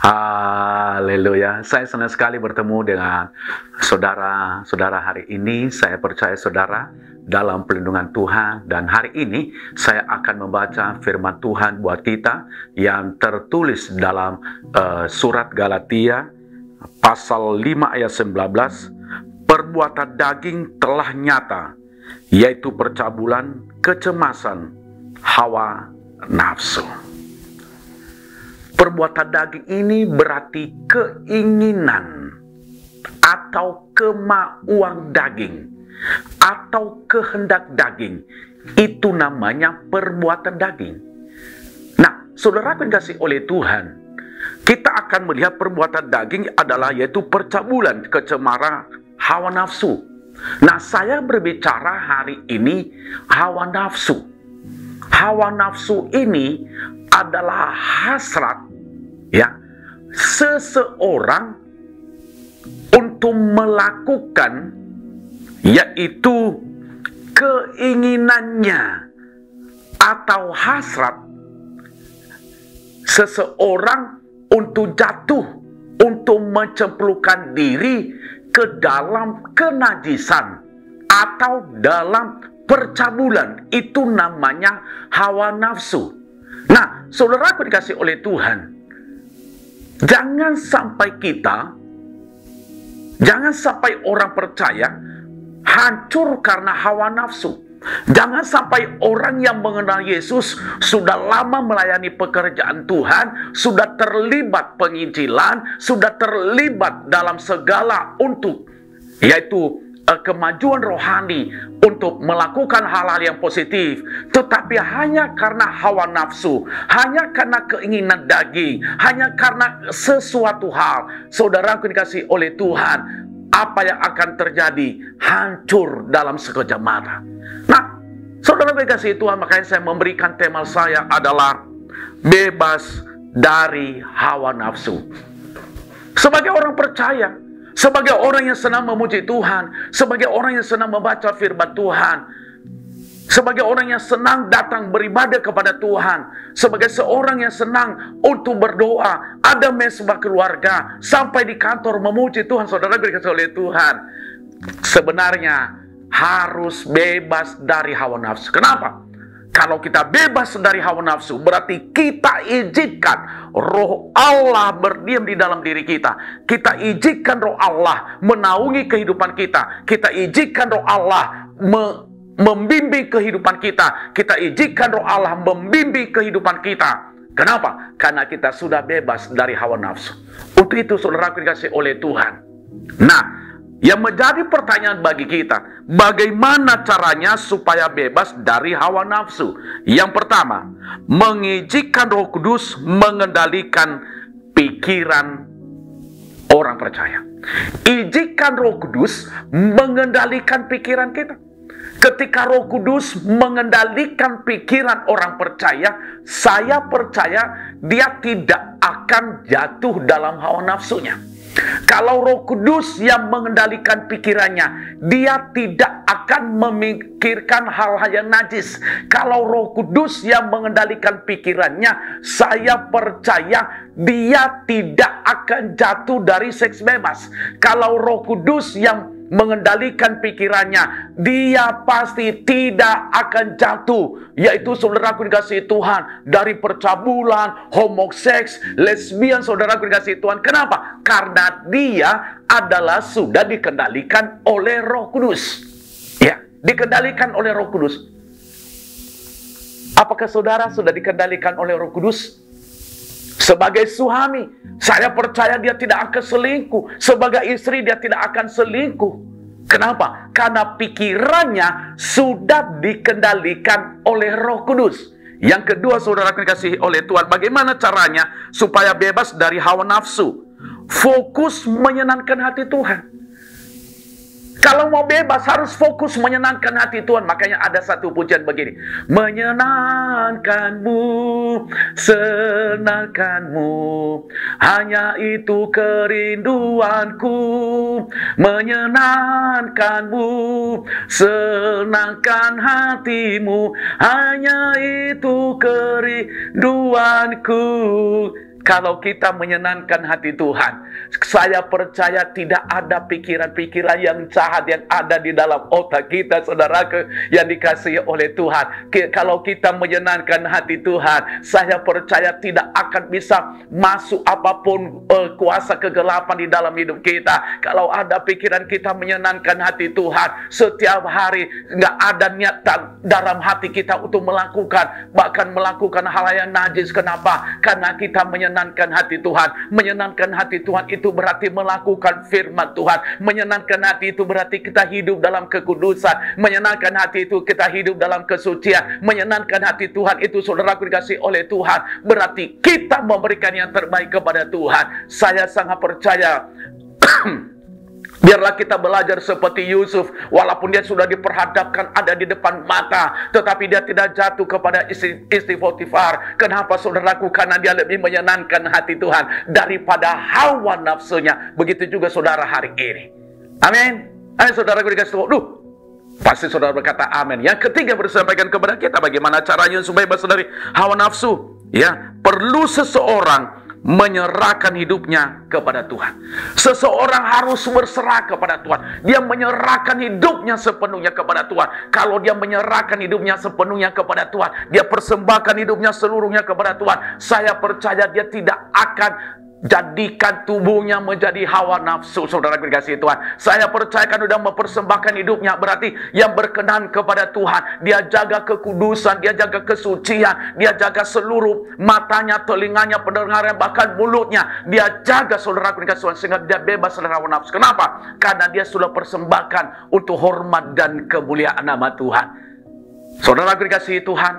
Haleluya. Saya senang sekali bertemu dengan saudara-saudara hari ini. Saya percaya saudara dalam perlindungan Tuhan. Dan hari ini saya akan membaca firman Tuhan buat kita yang tertulis dalam surat Galatia pasal 5 ayat 19. Perbuatan daging telah nyata, yaitu percabulan, kecemasan, hawa nafsu. Perbuatan daging ini berarti keinginan atau kemauan daging atau kehendak daging. Itu namanya perbuatan daging. Nah, saudara yang dikasihi oleh Tuhan, kita akan melihat perbuatan daging adalah yaitu percabulan, kecemaran, hawa nafsu. Nah, saya berbicara hari ini hawa nafsu. Hawa nafsu ini adalah hasrat seseorang untuk melakukan, yaitu keinginannya atau hasrat seseorang untuk jatuh, untuk mencemplungkan diri ke dalam kenajisan atau dalam percabulan. Itu namanya hawa nafsu. Nah, saudaraku dikasih oleh Tuhan, jangan sampai orang percaya hancur karena hawa nafsu. Jangan sampai orang yang mengenal Yesus, sudah lama melayani pekerjaan Tuhan, sudah terlibat penginjilan, sudah terlibat dalam segala untuk, yaitu kemajuan rohani, untuk melakukan hal-hal yang positif, tetapi hanya karena hawa nafsu, hanya karena keinginan daging, hanya karena sesuatu hal, saudaraku dikasih oleh Tuhan, apa yang akan terjadi? Hancur dalam sekejap mata. Nah, saudara dikasih Tuhan, makanya saya memberikan tema saya adalah bebas dari hawa nafsu. Sebagai orang percaya, sebagai orang yang senang memuji Tuhan, sebagai orang yang senang membaca firman Tuhan, sebagai orang yang senang datang beribadah kepada Tuhan, sebagai seorang yang senang untuk berdoa, ada mesbah keluarga, sampai di kantor memuji Tuhan, saudara dikasihi oleh Tuhan, sebenarnya harus bebas dari hawa nafsu. Kenapa? Kalau kita bebas dari hawa nafsu, berarti kita izinkan roh Allah berdiam di dalam diri kita. Kita izinkan roh Allah menaungi kehidupan kita. Kita izinkan roh Allah membimbing kehidupan kita. Kita izinkan roh Allah membimbing kehidupan kita. Kenapa? Karena kita sudah bebas dari hawa nafsu. Untuk itu, saudaraku dikasihi oleh Tuhan. Nah, yang menjadi pertanyaan bagi kita, bagaimana caranya supaya bebas dari hawa nafsu? Yang pertama, mengizinkan Roh Kudus mengendalikan pikiran orang percaya. Izinkan Roh Kudus mengendalikan pikiran kita. Ketika Roh Kudus mengendalikan pikiran orang percaya, saya percaya dia tidak akan jatuh dalam hawa nafsunya. Kalau Roh Kudus yang mengendalikan pikirannya, dia tidak akan memikirkan hal-hal yang najis. Kalau Roh Kudus yang mengendalikan pikirannya, saya percaya dia tidak akan jatuh dari seks bebas. Kalau Roh Kudus yang mengendalikan pikirannya, dia pasti tidak akan jatuh, yaitu saudaraku dikasihi Tuhan, dari percabulan, homoseks, lesbian, saudaraku dikasihi Tuhan. Kenapa? Karena dia adalah sudah dikendalikan oleh Roh Kudus. Ya, dikendalikan oleh Roh Kudus. Apakah saudara sudah dikendalikan oleh Roh Kudus? Sebagai suami, saya percaya dia tidak akan selingkuh. Sebagai istri, dia tidak akan selingkuh. Kenapa? Karena pikirannya sudah dikendalikan oleh Roh Kudus. Yang kedua, saudara dikasihi oleh Tuhan, bagaimana caranya supaya bebas dari hawa nafsu? Fokus menyenangkan hati Tuhan. Kalau mau bebas harus fokus menyenangkan hati Tuhan. Makanya ada satu pujian begini. Menyenangkanmu, senangkanmu, hanya itu kerinduanku. Menyenangkanmu, senangkan hatimu, hanya itu kerinduanku. kalau kita menyenangkan hati Tuhan, saya percaya tidak ada pikiran-pikiran yang jahat yang ada di dalam otak kita, saudaraku yang dikasihi oleh Tuhan. Kalau kita menyenangkan hati Tuhan, saya percaya tidak akan bisa masuk apapun kuasa kegelapan di dalam hidup kita. Kalau ada pikiran kita menyenangkan hati Tuhan, setiap hari nggak ada niat dalam hati kita untuk melakukan, bahkan melakukan hal yang najis. Kenapa? Karena kita menyenangkan hati Tuhan. Menyenangkan hati Tuhan itu berarti melakukan firman Tuhan. Menyenangkan hati itu berarti kita hidup dalam kekudusan. Menyenangkan hati itu kita hidup dalam kesucian. Menyenangkan hati Tuhan itu, saudaraku dikasih oleh Tuhan, berarti kita memberikan yang terbaik kepada Tuhan. Saya sangat percaya biarlah kita belajar seperti Yusuf, walaupun dia sudah diperhadapkan ada di depan mata, tetapi dia tidak jatuh kepada istri Potifar. Kenapa, saudaraku? Karena dia lebih menyenangkan hati Tuhan daripada hawa nafsunya. Begitu juga saudara hari ini. Amin. Ayo saudaraku dikasih Tuhan. Pasti saudara berkata amin. Yang ketiga bersampaikan kepada kita bagaimana caranya supaya bebas dari hawa nafsu. Ya, perlu seseorang menyerahkan hidupnya kepada Tuhan. Seseorang harus berserah kepada Tuhan. Dia menyerahkan hidupnya sepenuhnya kepada Tuhan. Kalau dia menyerahkan hidupnya sepenuhnya kepada Tuhan, dia persembahkan hidupnya seluruhnya kepada Tuhan, saya percaya dia tidak akan jadikan tubuhnya menjadi hawa nafsu. Saudara dikasihi Tuhan, saya percaya kan sudah mempersembahkan hidupnya, berarti yang berkenan kepada Tuhan. Dia jaga kekudusan, dia jaga kesucian, dia jaga seluruh matanya, telinganya, pendengarannya, bahkan mulutnya. Dia jaga, saudara dikasihi Tuhan, sehingga dia bebas dari hawa nafsu. Kenapa? Karena dia sudah persembahkan untuk hormat dan kemuliaan nama Tuhan. Saudara dikasihi Tuhan,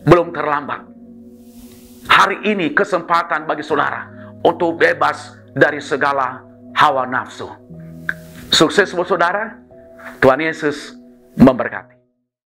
belum terlambat. Hari ini kesempatan bagi saudara untuk bebas dari segala hawa nafsu. Sukses buat saudara. Tuhan Yesus memberkati.